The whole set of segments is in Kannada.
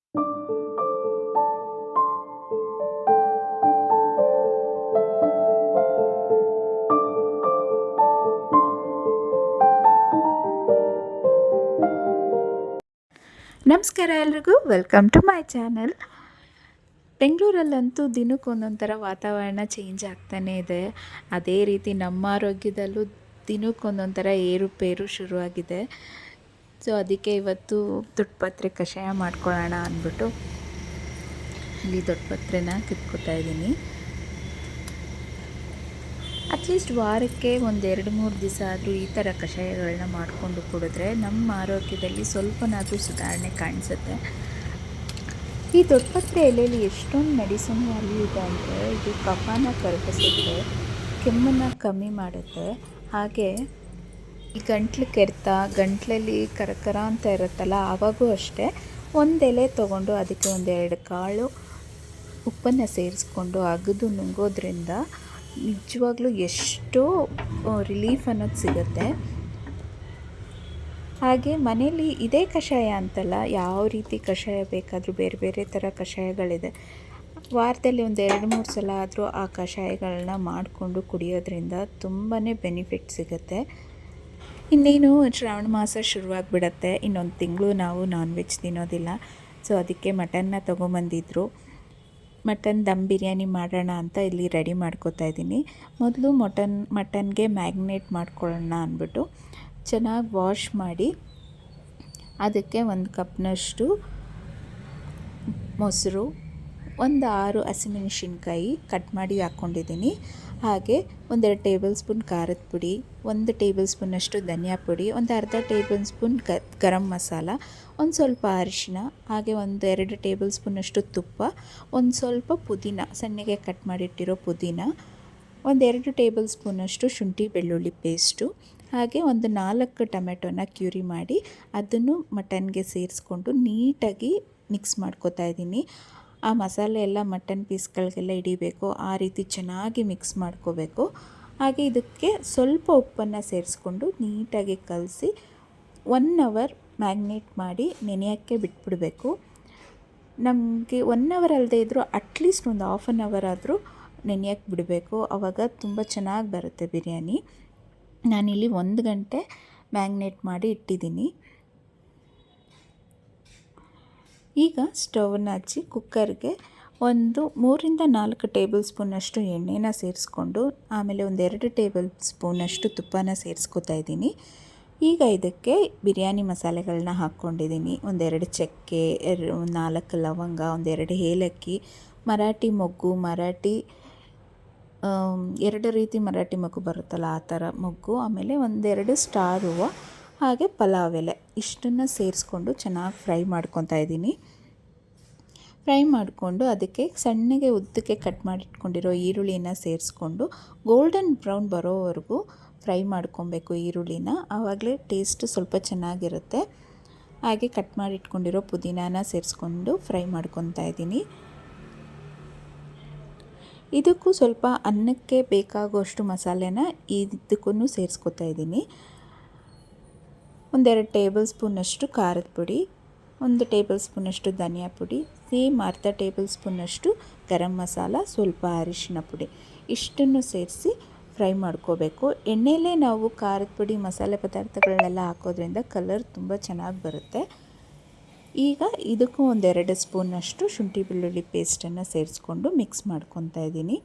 ನಮಸ್ಕಾರ ಎಲ್ರಿಗೂ, ವೆಲ್ಕಮ್ ಟು ಮೈ ಚಾನಲ್. ಬೆಂಗಳೂರಲ್ಲಂತೂ ದಿನಕ್ಕೊಂದೊಂದು ಥರ ವಾತಾವರಣ ಚೇಂಜ್ ಆಗ್ತಾನೇ ಇದೆ. ಅದೇ ರೀತಿ ನಮ್ಮ ಆರೋಗ್ಯದಲ್ಲೂ ದಿನಕ್ಕೊಂದೊಂದು ಥರ ಏರುಪೇರು ಶುರುವಾಗಿದೆ. ಸೊ ಅದಕ್ಕೆ ಇವತ್ತು ದೊಡ್ಡಪತ್ರೆ ಕಷಾಯ ಮಾಡ್ಕೊಳ್ಳೋಣ ಅಂದ್ಬಿಟ್ಟು ಇಲ್ಲಿ ದೊಡ್ಡಪತ್ರೆನ ಕಿತ್ಕೊತಾ ಇದ್ದೀನಿ. ಅಟ್ಲೀಸ್ಟ್ ವಾರಕ್ಕೆ ಒಂದು 2-3 ದಿವಸ ಆದರೂ ಈ ಥರ ಕಷಾಯಗಳನ್ನ ಮಾಡಿಕೊಂಡು ಕುಡಿದ್ರೆ ನಮ್ಮ ಆರೋಗ್ಯದಲ್ಲಿ ಸ್ವಲ್ಪನಾದರೂ ಸುಧಾರಣೆ ಕಾಣಿಸುತ್ತೆ. ಈ ದೊಡ್ಡಪತ್ರೆ ಎಲೆಯಲ್ಲಿ ಎಷ್ಟೊಂದು ಮೆಡಿಸಿನ್ ವ್ಯಾಲ್ಯೂ ಇದೆ ಅಂದರೆ, ಇದು ಕಫನ ಕರಗಿಸುತ್ತೆ, ಕೆಮ್ಮನ್ನು ಕಮ್ಮಿ ಮಾಡುತ್ತೆ, ಹಾಗೆ ಈ ಗಂಟ್ಲು ಕೆರೆತ, ಗಂಟ್ಲಲ್ಲಿ ಕರಕರ ಅಂತ ಇರುತ್ತಲ್ಲ, ಆವಾಗೂ ಅಷ್ಟೇ ಒಂದು ಎಲೆ ತೊಗೊಂಡು ಅದಕ್ಕೆ 1-2 ಕಾಳು ಉಪ್ಪನ್ನು ಸೇರಿಸ್ಕೊಂಡು ಅಗದು ನುಂಗೋದ್ರಿಂದ ನಿಜವಾಗ್ಲೂ ಎಷ್ಟೋ ರಿಲೀಫ್ ಅನ್ನೋದು ಸಿಗುತ್ತೆ. ಹಾಗೆ ಮನೇಲಿ ಇದೇ ಕಷಾಯ ಅಂತಲ್ಲ, ಯಾವ ರೀತಿ ಕಷಾಯ ಬೇಕಾದರೂ ಬೇರೆ ಬೇರೆ ಥರ ಕಷಾಯಗಳಿದೆ. ವಾರದಲ್ಲಿ ಒಂದು 2-3 ಸಲ ಆದರೂ ಆ ಕಷಾಯಗಳನ್ನ ಮಾಡಿಕೊಂಡು ಕುಡಿಯೋದ್ರಿಂದ ತುಂಬಾ ಬೆನಿಫಿಟ್ ಸಿಗುತ್ತೆ. ಇನ್ನೇನು ಶ್ರಾವಣ ಮಾಸ ಶುರುವಾಗಿಬಿಡತ್ತೆ, ಇನ್ನೊಂದು ತಿಂಗಳು ನಾವು ನಾನ್ ವೆಜ್ ತಿನ್ನೋದಿಲ್ಲ. ಸೊ ಅದಕ್ಕೆ ಮಟನ್ನ ತೊಗೊಂಬಂದಿದ್ರು. ಮಟನ್ ದಮ್ ಬಿರಿಯಾನಿ ಮಾಡೋಣ ಅಂತ ಇಲ್ಲಿ ರೆಡಿ ಮಾಡ್ಕೋತಾ ಇದ್ದೀನಿ. ಮೊದಲು ಮಟನ್ಗೆ ಮ್ಯಾಗ್ನೇಟ್ ಮಾಡ್ಕೊಳ್ಳೋಣ ಅಂದ್ಬಿಟ್ಟು ಚೆನ್ನಾಗಿ ವಾಶ್ ಮಾಡಿ ಅದಕ್ಕೆ 1 ಕಪ್ನಷ್ಟು ಮೊಸರು, 6 ಹಸಿಮೆಣಸಿನ್ಕಾಯಿ ಕಟ್ ಮಾಡಿ ಹಾಕ್ಕೊಂಡಿದ್ದೀನಿ. ಹಾಗೆ 1-2 ಟೇಬಲ್ ಸ್ಪೂನ್ ಖಾರದ ಪುಡಿ, 1 ಟೇಬಲ್ ಸ್ಪೂನಷ್ಟು ಧನಿಯಾ ಪುಡಿ, ಒಂದು ಅರ್ಧ ಟೇಬಲ್ ಸ್ಪೂನ್ ಗರಂ ಮಸಾಲ, ಒಂದು ಸ್ವಲ್ಪ ಅರಿಶಿನ, ಹಾಗೆ 1-2 ಟೇಬಲ್ ಸ್ಪೂನಷ್ಟು ತುಪ್ಪ, ಒಂದು ಸ್ವಲ್ಪ ಪುದೀನ, ಸಣ್ಣಗೆ ಕಟ್ ಮಾಡಿಟ್ಟಿರೋ ಪುದೀನ, 1-2 ಟೇಬಲ್ ಸ್ಪೂನಷ್ಟು ಶುಂಠಿ ಬೆಳ್ಳುಳ್ಳಿ ಪೇಸ್ಟು, ಹಾಗೆ 4 ಟೊಮೆಟೊನ ಕ್ಯೂರಿ ಮಾಡಿ ಅದನ್ನು ಮಟನ್ಗೆ ಸೇರಿಸ್ಕೊಂಡು ನೀಟಾಗಿ ಮಿಕ್ಸ್ ಮಾಡ್ಕೊತಾ ಇದ್ದೀನಿ. ಆ ಮಸಾಲೆ ಎಲ್ಲ ಮಟನ್ ಪೀಸ್ಗಳಿಗೆಲ್ಲ ಹಿಡಿಬೇಕು, ಆ ರೀತಿ ಚೆನ್ನಾಗಿ ಮಿಕ್ಸ್ ಮಾಡ್ಕೋಬೇಕು. ಹಾಗೆ ಇದಕ್ಕೆ ಸ್ವಲ್ಪ ಉಪ್ಪನ್ನು ಸೇರಿಸ್ಕೊಂಡು ನೀಟಾಗಿ ಕಲಸಿ 1 ಅವರ್ ಮ್ಯಾಗ್ನೇಟ್ ಮಾಡಿ ನೆನೆಯೋಕ್ಕೆ ಬಿಟ್ಬಿಡಬೇಕು. ನಮಗೆ 1 ಅವರ್ ಅಲ್ಲದೆ ಇದ್ದರೂ ಅಟ್ಲೀಸ್ಟ್ ಒಂದು ½ ಅನ್ ಅವರ್ ಆದರೂ ನೆನೆಯೋಕ್ಕೆ ಬಿಡಬೇಕು, ಆವಾಗ ತುಂಬ ಚೆನ್ನಾಗಿ ಬರುತ್ತೆ ಬಿರಿಯಾನಿ. ನಾನಿಲ್ಲಿ 1 ಗಂಟೆ ಮ್ಯಾಗ್ನೇಟ್ ಮಾಡಿ ಇಟ್ಟಿದ್ದೀನಿ. ಈಗ ಸ್ಟವನ್ನು ಹಚ್ಚಿ ಕುಕ್ಕರ್ಗೆ 3-4 ಟೇಬಲ್ ಸ್ಪೂನಷ್ಟು ಎಣ್ಣೆನ ಸೇರಿಸ್ಕೊಂಡು ಆಮೇಲೆ 1-2 ಟೇಬಲ್ ಸ್ಪೂನಷ್ಟು ತುಪ್ಪನ ಸೇರಿಸ್ಕೊತಾ ಇದ್ದೀನಿ. ಈಗ ಇದಕ್ಕೆ ಬಿರಿಯಾನಿ ಮಸಾಲೆಗಳನ್ನ ಹಾಕ್ಕೊಂಡಿದ್ದೀನಿ. 1-2 ಚಕ್ಕೆ, 4 ಲವಂಗ, 1-2 ಏಲಕ್ಕಿ, ಮರಾಠಿ ಮೊಗ್ಗು, 2 ರೀತಿ ಮರಾಠಿ ಮೊಗ್ಗು ಬರುತ್ತಲ್ಲ ಆ ಥರ ಮೊಗ್ಗು, ಆಮೇಲೆ 1-2 ಸ್ಟಾರ್ ಹೂವು, ಹಾಗೆ ಪಲಾವ್ ಎಲೆ, ಇಷ್ಟನ್ನು ಸೇರಿಸ್ಕೊಂಡು ಚೆನ್ನಾಗಿ ಫ್ರೈ ಮಾಡ್ಕೊತಾ ಇದ್ದೀನಿ. ಫ್ರೈ ಮಾಡಿಕೊಂಡು ಅದಕ್ಕೆ ಸಣ್ಣಗೆ ಉದ್ದಕ್ಕೆ ಕಟ್ ಮಾಡಿಟ್ಕೊಂಡಿರೋ ಈರುಳ್ಳಿನ ಸೇರಿಸ್ಕೊಂಡು ಗೋಲ್ಡನ್ ಬ್ರೌನ್ ಬರೋವರೆಗೂ ಫ್ರೈ ಮಾಡ್ಕೊಬೇಕು ಈರುಳ್ಳಿನ, ಆವಾಗಲೇ ಟೇಸ್ಟ್ ಸ್ವಲ್ಪ ಚೆನ್ನಾಗಿರುತ್ತೆ. ಹಾಗೆ ಕಟ್ ಮಾಡಿಟ್ಕೊಂಡಿರೋ ಪುದೀನಾನ ಸೇರಿಸ್ಕೊಂಡು ಫ್ರೈ ಮಾಡ್ಕೊತಾ ಇದ್ದೀನಿ. ಇದಕ್ಕೂ ಸ್ವಲ್ಪ ಅನ್ನಕ್ಕೆ ಬೇಕಾಗುವಷ್ಟು ಮಸಾಲೆನ ಇದಕ್ಕೂ ಸೇರಿಸ್ಕೊತಾ ಇದ್ದೀನಿ. 1-2 ಟೇಬಲ್ ಸ್ಪೂನಷ್ಟು ಖಾರದ ಪುಡಿ, 1 ಟೇಬಲ್ ಸ್ಪೂನಷ್ಟು ಧನಿಯಾ ಪುಡಿ, ಸೇಮ್ ಅರ್ಧ ಟೇಬಲ್ ಸ್ಪೂನಷ್ಟು ಗರಂ ಮಸಾಲ, ಸ್ವಲ್ಪ ಅರಿಶಿನ ಪುಡಿ, ಇಷ್ಟನ್ನು ಸೇರಿಸಿ ಫ್ರೈ ಮಾಡ್ಕೋಬೇಕು. ಎಣ್ಣೆಲೇ ನಾವು ಖಾರದ ಪುಡಿ ಮಸಾಲೆ ಪದಾರ್ಥಗಳನ್ನೆಲ್ಲ ಹಾಕೋದ್ರಿಂದ ಕಲರ್ ತುಂಬ ಚೆನ್ನಾಗಿ ಬರುತ್ತೆ. ಈಗ ಇದಕ್ಕೂ 1-2 ಸ್ಪೂನಷ್ಟು ಶುಂಠಿ ಬೆಳ್ಳುಳ್ಳಿ ಪೇಸ್ಟನ್ನು ಸೇರಿಸ್ಕೊಂಡು ಮಿಕ್ಸ್ ಮಾಡ್ಕೊತಾ ಇದ್ದೀನಿ.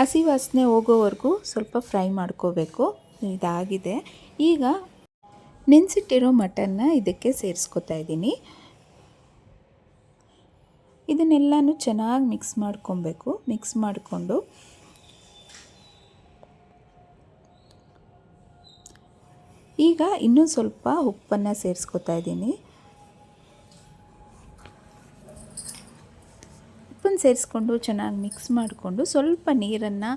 ಹಸಿ ವಾಸನೆ ಹೋಗೋವರೆಗೂ ಸ್ವಲ್ಪ ಫ್ರೈ ಮಾಡ್ಕೋಬೇಕು. ಇದಾಗಿದೆ. ಈಗ ನೆನೆಸಿಟ್ಟಿರೋ ಮಟನ್ನ ಇದಕ್ಕೆ ಸೇರಿಸ್ಕೊತಾ ಇದ್ದೀನಿ. ಇದನ್ನೆಲ್ಲನೂ ಚೆನ್ನಾಗಿ ಮಿಕ್ಸ್ ಮಾಡ್ಕೊಬೇಕು. ಮಿಕ್ಸ್ ಮಾಡಿಕೊಂಡು ಈಗ ಇನ್ನೂ ಸ್ವಲ್ಪ ಉಪ್ಪನ್ನು ಸೇರಿಸ್ಕೊತಾ ಇದ್ದೀನಿ. ಉಪ್ಪನ್ನು ಸೇರಿಸ್ಕೊಂಡು ಚೆನ್ನಾಗಿ ಮಿಕ್ಸ್ ಮಾಡಿಕೊಂಡು ಸ್ವಲ್ಪ ನೀರನ್ನು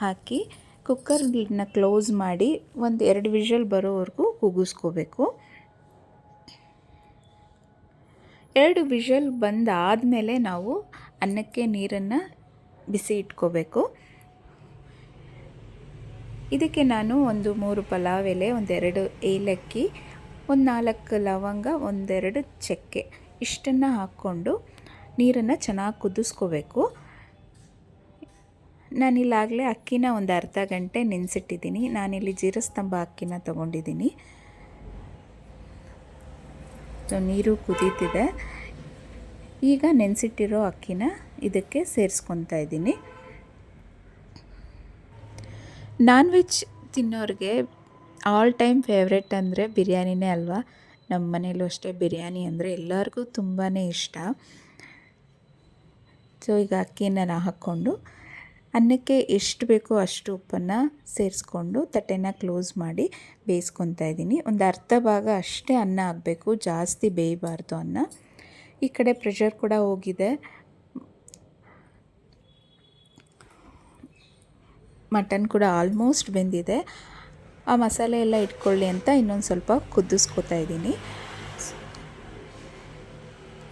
ಹಾಕಿ ಕುಕ್ಕರ್ನ ಕ್ಲೋಸ್ ಮಾಡಿ 1-2 ವಿಷಲ್ ಬರೋವರೆಗೂ ಕೂಗಿಸ್ಕೋಬೇಕು. 2 ವಿಷಲ್ ಬಂದಾದಮೇಲೆ ನಾವು ಅನ್ನಕ್ಕೆ ನೀರನ್ನು ಬಿಸಿ ಇಟ್ಕೋಬೇಕು. ಇದಕ್ಕೆ ನಾನು ಒಂದು 3 ಪಲಾವ್ ಎಲೆ, ಒಂದೆರಡು ಏಲಕ್ಕಿ, ಒಂದು 4 ಲವಂಗ, ಒಂದೆರಡು ಚಕ್ಕೆ ಇಷ್ಟನ್ನು ಹಾಕ್ಕೊಂಡು ನೀರನ್ನು ಚೆನ್ನಾಗಿ ಕುದಿಸ್ಕೋಬೇಕು. ನಾನಿಲ್ಲಾಗಲೇ ಅಕ್ಕಿನ ಒಂದು ಅರ್ಧ ಗಂಟೆ ನೆನೆಸಿಟ್ಟಿದ್ದೀನಿ. ನಾನಿಲ್ಲಿ ಜೀರಸ್ತಂಭ ಅಕ್ಕಿನ ತೊಗೊಂಡಿದ್ದೀನಿ. ನೀರು ಕುದೀತಿದೆ. ಈಗ ನೆನೆಸಿಟ್ಟಿರೋ ಅಕ್ಕಿನ ಇದಕ್ಕೆ ಸೇರಿಸ್ಕೊತಾ ಇದ್ದೀನಿ. ನಾನ್ ವೆಜ್ ತಿನ್ನೋರಿಗೆ ಆಲ್ ಟೈಮ್ ಫೇವ್ರೆಟ್ ಅಂದರೆ ಬಿರಿಯಾನಿನೇ ಅಲ್ವಾ. ನಮ್ಮ ಮನೇಲೂ ಅಷ್ಟೇ ಬಿರಿಯಾನಿ ಅಂದರೆ ಎಲ್ಲರಿಗೂ ತುಂಬಾ ಇಷ್ಟ. ಸೊ ಈಗ ಅಕ್ಕಿನ ಹಾಕ್ಕೊಂಡು ಅನ್ನಕ್ಕೆ ಎಷ್ಟು ಬೇಕೋ ಅಷ್ಟು ಉಪ್ಪನ್ನು ಸೇರಿಸ್ಕೊಂಡು ತಟ್ಟೆನ ಕ್ಲೋಸ್ ಮಾಡಿ ಬೇಯಿಸ್ಕೊತಾ ಇದ್ದೀನಿ. ಒಂದು ಅರ್ಧ ಭಾಗ ಅಷ್ಟೇ ಅನ್ನ ಆಗಬೇಕು, ಜಾಸ್ತಿ ಬೇಯಬಾರ್ದು ಅನ್ನ. ಈ ಕಡೆ ಪ್ರೆಷರ್ ಕೂಡ ಹೋಗಿದೆ. ಮಟನ್ ಕೂಡ ಆಲ್ಮೋಸ್ಟ್ ಬೆಂದಿದೆ. ಆ ಮಸಾಲೆ ಎಲ್ಲ ಇಟ್ಕೊಳ್ಳಿ ಅಂತ ಇನ್ನೊಂದು ಸ್ವಲ್ಪ ಕುದಿಸ್ಕೊತಾ ಇದ್ದೀನಿ.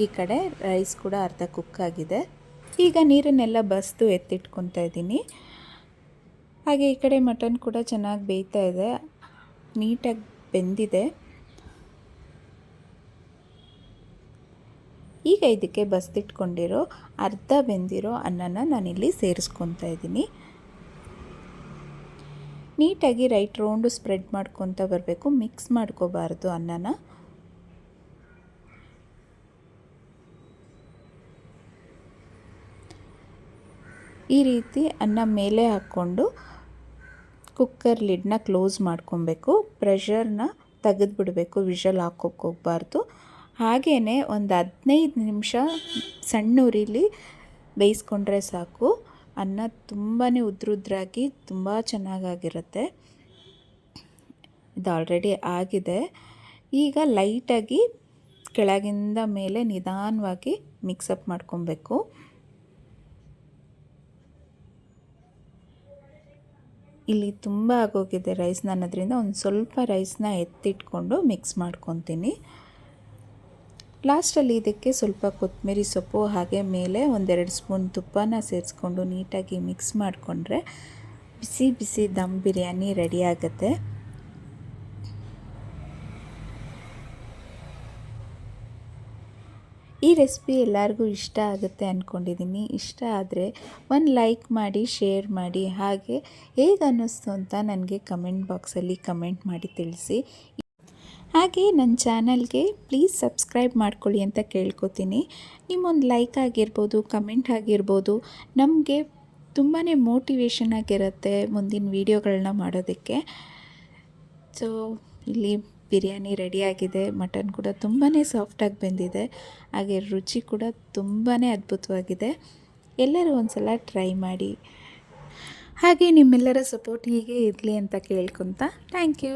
ಈ ಕಡೆ ರೈಸ್ ಕೂಡ ಅರ್ಧ ಕುಕ್ ಆಗಿದೆ. ಈಗ ನೀರನ್ನೆಲ್ಲ ಬಸ್ದು ಎತ್ತಿಟ್ಕೊತಾ ಇದ್ದೀನಿ. ಹಾಗೆ ಈ ಕಡೆ ಮಟನ್ ಕೂಡ ಚೆನ್ನಾಗಿ ಬೇಯ್ತಾ ಇದೆ, ನೀಟಾಗಿ ಬೆಂದಿದೆ. ಈಗ ಇದಕ್ಕೆ ಬಸ್ದಿಟ್ಕೊಂಡಿರೋ ಅರ್ಧ ಬೆಂದಿರೋ ಅನ್ನನ ನಾನಿಲ್ಲಿ ಸೇರಿಸ್ಕೊತಾ ಇದ್ದೀನಿ. ನೀಟಾಗಿ ರೈಟ್ ರೌಂಡು ಸ್ಪ್ರೆಡ್ ಮಾಡ್ಕೊತ ಬರಬೇಕು, ಮಿಕ್ಸ್ ಮಾಡ್ಕೋಬಾರ್ದು ಅನ್ನನ. ಈ ರೀತಿ ಅನ್ನ ಮೇಲೆ ಹಾಕ್ಕೊಂಡು ಕುಕ್ಕರ್ ಲಿಡ್ನ ಕ್ಲೋಸ್ ಮಾಡ್ಕೊಬೇಕು. ಪ್ರೆಷರ್ನ ತೆಗೆದುಬಿಡಬೇಕು, ವಿಷಲ್ ಹಾಕೋಕ್ಕೆ ಹೋಗಬಾರ್ದು. ಹಾಗೆಯೇ ಒಂದು 15 ನಿಮಿಷ ಸಣ್ಣ ಉರಿಲಿ ಬೇಯಿಸ್ಕೊಂಡ್ರೆ ಸಾಕು. ಅನ್ನ ತುಂಬಾ ಉದ್ರುದ್ರಾಗಿ ತುಂಬ ಚೆನ್ನಾಗಾಗಿರುತ್ತೆ. ಇದು ಆಲ್ರೆಡಿ ಆಗಿದೆ. ಈಗ ಲೈಟಾಗಿ ಕೆಳಗಿಂದ ಮೇಲೆ ನಿಧಾನವಾಗಿ ಮಿಕ್ಸಪ್ ಮಾಡ್ಕೊಬೇಕು. ಇಲ್ಲಿ ತುಂಬ ಆಗೋಗಿದೆ ರೈಸ್, ನಾನು ಅದರಿಂದ ಒಂದು ಸ್ವಲ್ಪ ರೈಸ್ನ ಎತ್ತಿಟ್ಕೊಂಡು ಮಿಕ್ಸ್ ಮಾಡ್ಕೊತೀನಿ. ಲಾಸ್ಟಲ್ಲಿ ಇದಕ್ಕೆ ಸ್ವಲ್ಪ ಕೊತ್ತಂಬರಿ ಸೊಪ್ಪು ಹಾಗೆ ಮೇಲೆ 1-2 ಸ್ಪೂನ್ ತುಪ್ಪನ ಸೇರಿಸ್ಕೊಂಡು ನೀಟಾಗಿ ಮಿಕ್ಸ್ ಮಾಡಿಕೊಂಡ್ರೆ ಬಿಸಿ ಬಿಸಿ ದಮ್ ಬಿರಿಯಾನಿ ರೆಡಿ ಆಗುತ್ತೆ. ಈ ರೆಸಿಪಿ ಎಲ್ಲರಿಗೂ ಇಷ್ಟ ಆಗುತ್ತೆ ಅಂದ್ಕೊಂಡಿದ್ದೀನಿ. ಇಷ್ಟ ಆದರೆ ಒಂದು ಲೈಕ್ ಮಾಡಿ, ಶೇರ್ ಮಾಡಿ, ಹಾಗೆ ಹೇಗೆ ಅನ್ನಿಸ್ತು ಅಂತ ನನಗೆ ಕಮೆಂಟ್ ಬಾಕ್ಸಲ್ಲಿ ಕಮೆಂಟ್ ಮಾಡಿ ತಿಳಿಸಿ. ಹಾಗೆ ನನ್ನ ಚಾನಲ್ಗೆ ಪ್ಲೀಸ್ ಸಬ್ಸ್ಕ್ರೈಬ್ ಮಾಡ್ಕೊಳ್ಳಿ ಅಂತ ಕೇಳ್ಕೊತೀನಿ. ನಿಮ್ಮೊಂದು ಲೈಕ್ ಆಗಿರ್ಬೋದು, ಕಮೆಂಟ್ ಆಗಿರ್ಬೋದು ನಮಗೆ ತುಂಬಾ ಮೋಟಿವೇಶನ್ ಆಗಿರುತ್ತೆ ಮುಂದಿನ ವೀಡಿಯೋಗಳನ್ನ ಮಾಡೋದಕ್ಕೆ. ಸೊ ಇಲ್ಲಿ ಬಿರಿಯಾನಿ ರೆಡಿಯಾಗಿದೆ. ಮಟನ್ ಕೂಡ ತುಂಬಾ ಸಾಫ್ಟಾಗಿ ಬೆಂದಿದೆ, ಹಾಗೆ ರುಚಿ ಕೂಡ ತುಂಬಾ ಅದ್ಭುತವಾಗಿದೆ. ಎಲ್ಲರೂ ಒಂದು ಸಲ ಟ್ರೈ ಮಾಡಿ. ಹಾಗೆ ನಿಮ್ಮೆಲ್ಲರ ಸಪೋರ್ಟ್ ಹೀಗೆ ಇರಲಿ ಅಂತ ಕೇಳ್ಕೊತಾ ಥ್ಯಾಂಕ್ ಯು.